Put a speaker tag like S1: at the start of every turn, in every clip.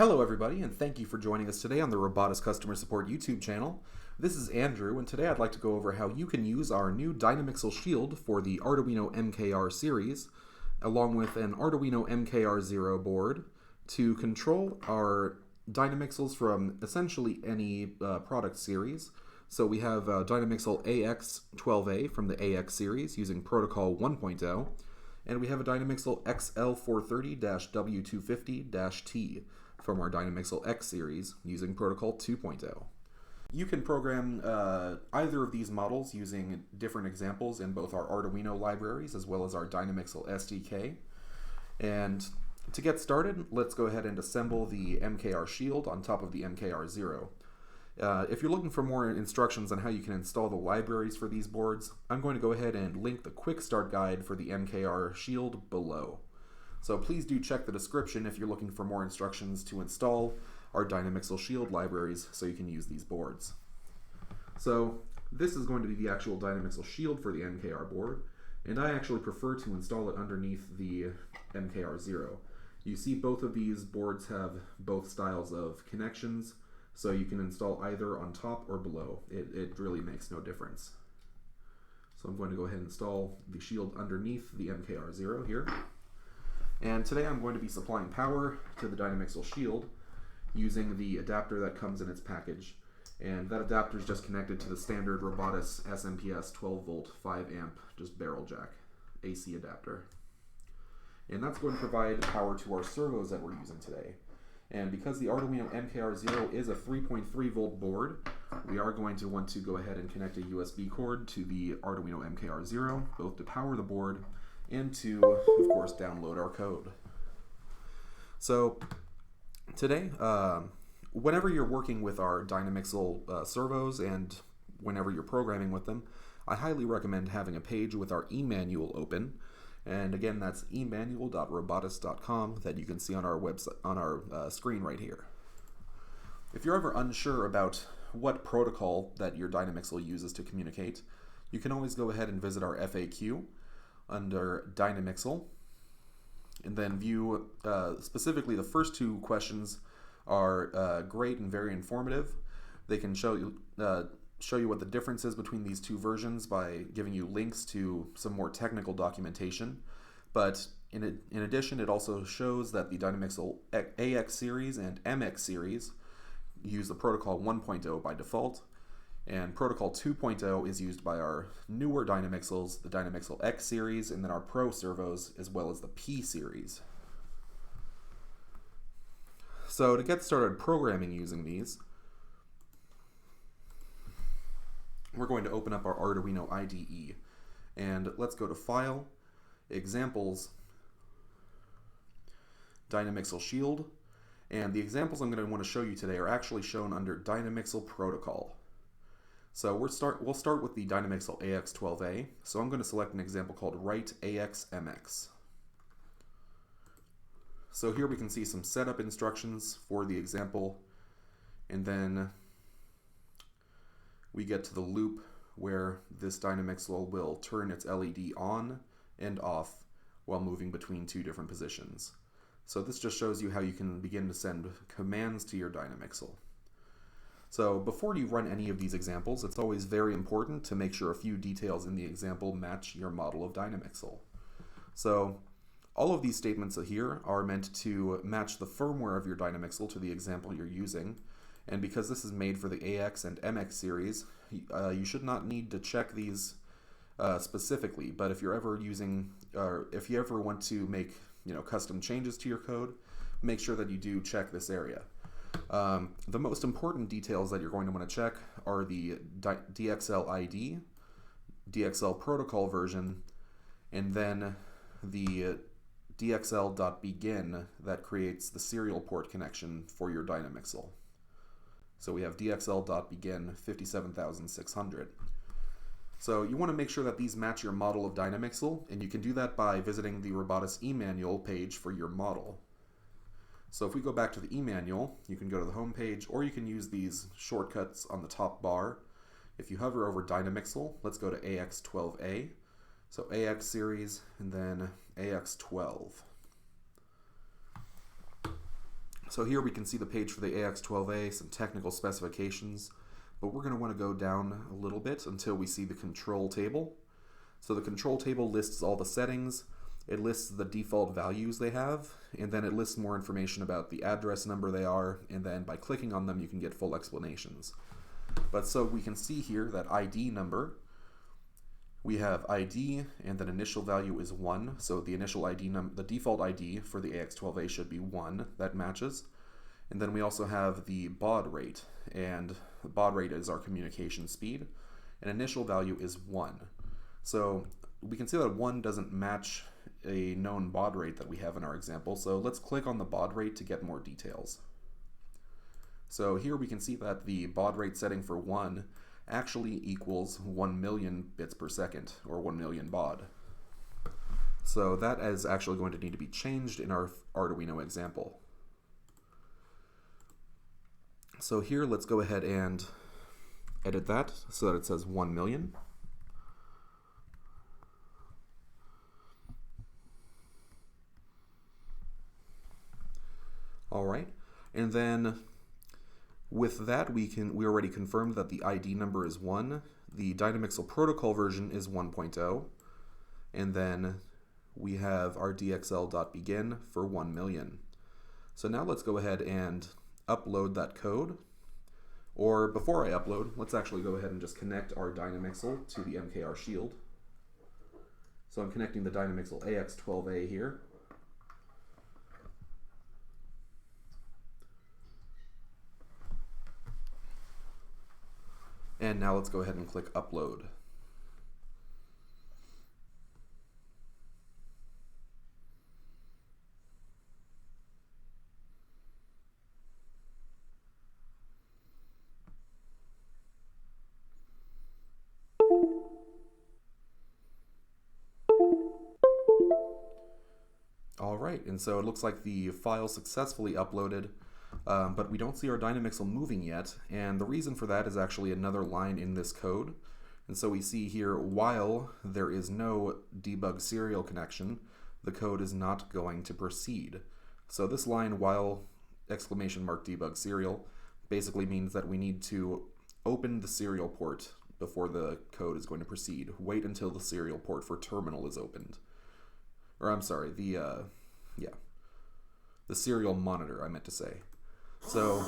S1: Hello everybody, and thank you for joining us today on the ROBOTIS Customer Support YouTube channel. This is Andrew, and today I'd like to go over how you can use our new DYNAMIXEL Shield for the Arduino MKR series, along with an Arduino MKR0 board, to control our DYNAMIXELs from essentially any product series. So we have DYNAMIXEL AX12A from the AX series using protocol 1.0, and we have a DYNAMIXEL XL430-W250-T from our DYNAMIXEL X series using protocol 2.0. You can program either of these models using different examples in both our Arduino libraries as well as our DYNAMIXEL SDK. And to get started, let's go ahead and assemble the MKR Shield on top of the MKR0. If you're looking for more instructions on how you can install the libraries for these boards, I'm going to go ahead and link the quick start guide for the MKR Shield below. So please do check the description if you're looking for more instructions to install our DYNAMIXEL Shield libraries so you can use these boards. So this is going to be the actual DYNAMIXEL Shield for the MKR board, and I actually prefer to install it underneath the MKR0. You see both of these boards have both styles of connections, so you can install either on top or below. It really makes no difference. So I'm going to go ahead and install the Shield underneath the MKR0 here. And today I'm going to be supplying power to the DYNAMIXEL Shield using the adapter that comes in its package. And that adapter is just connected to the standard ROBOTIS SMPS 12 volt 5 amp just barrel jack AC adapter. And that's going to provide power to our servos that we're using today. And because the Arduino MKR0 is a 3.3 volt board, we are going to want to go ahead and connect a USB cord to the Arduino MKR0, both to power the board and to, of course, download our code. So today, whenever you're working with our DYNAMIXEL servos and whenever you're programming with them, I highly recommend having a page with our e-manual open. And again, that's emanual.robotis.com that you can see on our website, on our screen right here. If you're ever unsure about what protocol that your DYNAMIXEL uses to communicate, you can always go ahead and visit our FAQ under DYNAMIXEL, and then view specifically the first two questions are great and very informative. They can show you what the difference is between these two versions by giving you links to some more technical documentation. But in addition, it also shows that the DYNAMIXEL AX series and MX series use the protocol 1.0 by default, and protocol 2.0 is used by our newer DYNAMIXELs, the DYNAMIXEL X series, and then our Pro servos, as well as the P series. So to get started programming using these, we're going to open up our Arduino IDE, and let's go to File, Examples, DYNAMIXEL Shield, and the examples I'm going to want to show you today are actually shown under DYNAMIXEL Protocol. So we'll start with the DYNAMIXEL AX12A, so I'm going to select an example called Write AXMX. So here we can see some setup instructions for the example, and then we get to the loop where this DYNAMIXEL will turn its LED on and off while moving between two different positions. So this just shows you how you can begin to send commands to your DYNAMIXEL. So before you run any of these examples, it's always very important to make sure a few details in the example match your model of DYNAMIXEL. So all of these statements here are meant to match the firmware of your DYNAMIXEL to the example you're using. And because this is made for the AX and MX series, you should not need to check these specifically. But if you're ever using, or if you ever want to make custom changes to your code, make sure that you do check this area. The most important details that you're going to want to check are the DXL ID, DXL protocol version, and then the DXL.begin that creates the serial port connection for your DYNAMIXEL. So we have DXL.begin 57600. So you want to make sure that these match your model of DYNAMIXEL, and you can do that by visiting the ROBOTIS e-manual page for your model. So if we go back to the e-manual, you can go to the home page, or you can use these shortcuts on the top bar. If you hover over DYNAMIXEL, let's go to AX12A. So AX series, and then AX12. So here we can see the page for the AX12A, some technical specifications, but we're going to want to go down a little bit until we see the control table. So the control table lists all the settings, it lists the default values they have, and then it lists more information about the address number they are, and then by clicking on them you can get full explanations. But so we can see here that ID number, we have ID and then initial value is 1, so the initial ID the default ID for the AX12A should be 1, that matches. And then we also have the baud rate, and the baud rate is our communication speed, and initial value is 1. So we can see that 1 doesn't match a known baud rate that we have in our example, so let's click on the baud rate to get more details. So here we can see that the baud rate setting for 1 actually equals 1 million bits per second, or 1 million baud. So that is actually going to need to be changed in our Arduino example. So here let's go ahead and edit that so that it says 1 million. Alright, and then with that we already confirmed that the ID number is 1, the Dynamixel protocol version is 1.0, and then we have our dxl.begin for 1 million. So now let's go ahead and upload that code, or before I upload, let's actually go ahead and just connect our Dynamixel to the MKR Shield. So I'm connecting the Dynamixel AX12A here. And now let's go ahead and click upload. Alright, and so it looks like the file successfully uploaded. But we don't see our Dynamixel moving yet, and the reason for that is actually another line in this code. And so we see here, while there is no debug serial connection, the code is not going to proceed. So this line, while !debug serial, basically means that we need to open the serial port before the code is going to proceed. Wait until the serial port for terminal is opened. Or I'm sorry, the serial monitor, I meant to say. So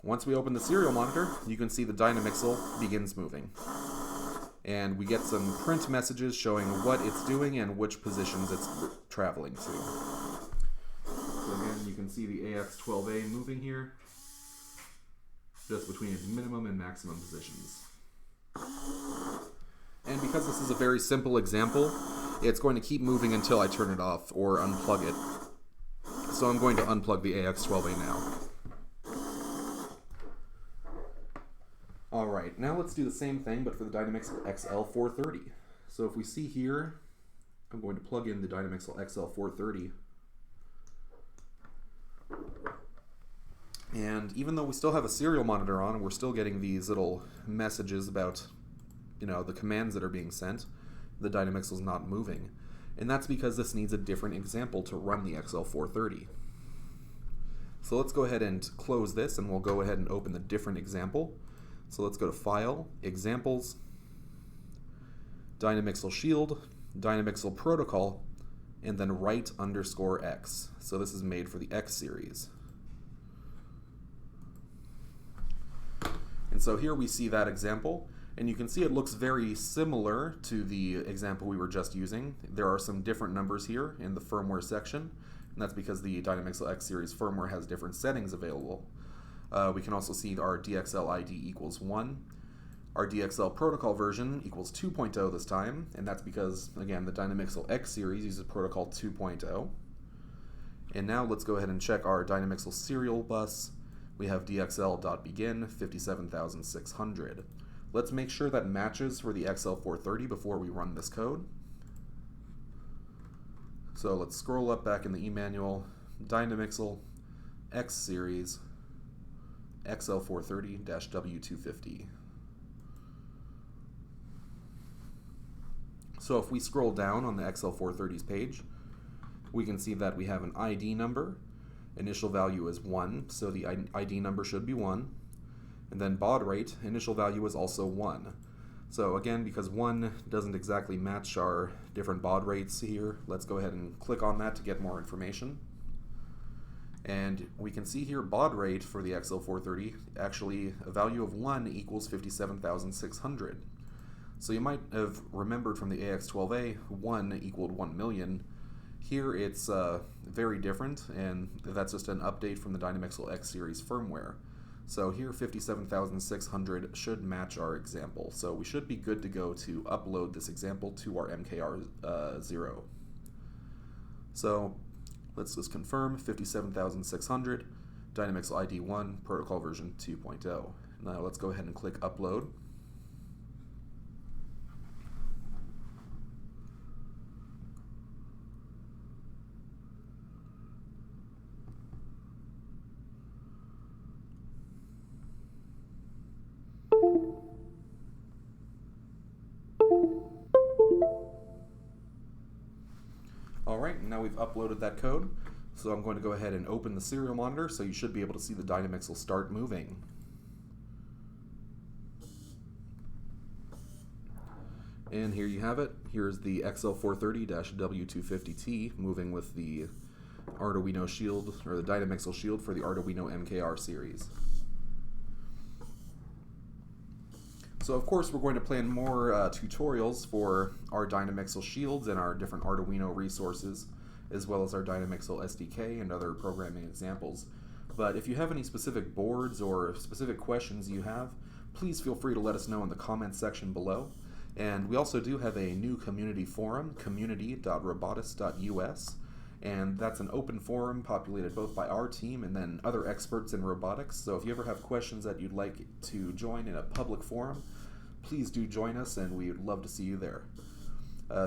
S1: once we open the serial monitor, you can see the Dynamixel begins moving. And we get some print messages showing what it's doing and which positions it's traveling to. So again, you can see the AX12A moving here, just between its minimum and maximum positions. And because this is a very simple example, it's going to keep moving until I turn it off or unplug it. So I'm going to unplug the AX12A now. Alright, now let's do the same thing, but for the Dynamixel XL430. So if we see here, I'm going to plug in the Dynamixel XL430. And even though we still have a serial monitor on, we're still getting these little messages about, the commands that are being sent. The Dynamixel's not moving. And that's because this needs a different example to run the XL430. So let's go ahead and close this, and we'll go ahead and open the different example. So let's go to File, Examples, Dynamixel Shield, Dynamixel Protocol, and then write_x. So this is made for the X series. And so here we see that example, and you can see it looks very similar to the example we were just using. There are some different numbers here in the firmware section, and that's because the Dynamixel X series firmware has different settings available. We can also see our DXL ID equals 1. Our DXL protocol version equals 2.0 this time, and that's because, again, the Dynamixel X series uses protocol 2.0. And now let's go ahead and check our Dynamixel serial bus. We have dxl.begin 57,600. Let's make sure that matches for the XL430 before we run this code. So let's scroll up back in the e-manual, Dynamixel X series XL430-W250. So if we scroll down on the XL430's page, we can see that we have an ID number, initial value is 1, so the ID number should be 1. And then baud rate, initial value is also 1. So again, because 1 doesn't exactly match our different baud rates here, let's go ahead and click on that to get more information. And we can see here baud rate for the XL430, actually a value of 1 equals 57,600. So you might have remembered from the AX12A, 1 equaled 1 million. Here it's very different, and that's just an update from the Dynamixel X series firmware. So here 57,600 should match our example. So we should be good to go to upload this example to our MKR 0. So let's just confirm 57,600, Dynamixel ID 1, protocol version 2.0. Now let's go ahead and click upload. Alright, now we've uploaded that code, so I'm going to go ahead and open the serial monitor so you should be able to see the Dynamixel start moving. And here you have it. Here's the XL430-W250T moving with the Arduino Shield, or the Dynamixel Shield for the Arduino MKR series. So of course we're going to plan more tutorials for our Dynamixel Shields and our different Arduino resources, as well as our Dynamixel SDK and other programming examples. But if you have any specific boards or specific questions you have, please feel free to let us know in the comments section below. And we also do have a new community forum, community.robotis.us, and that's an open forum populated both by our team and then other experts in robotics. So if you ever have questions that you'd like to join in a public forum, please do join us, and we would love to see you there.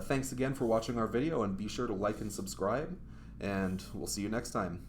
S1: Thanks again for watching our video, and be sure to like and subscribe, and we'll see you next time.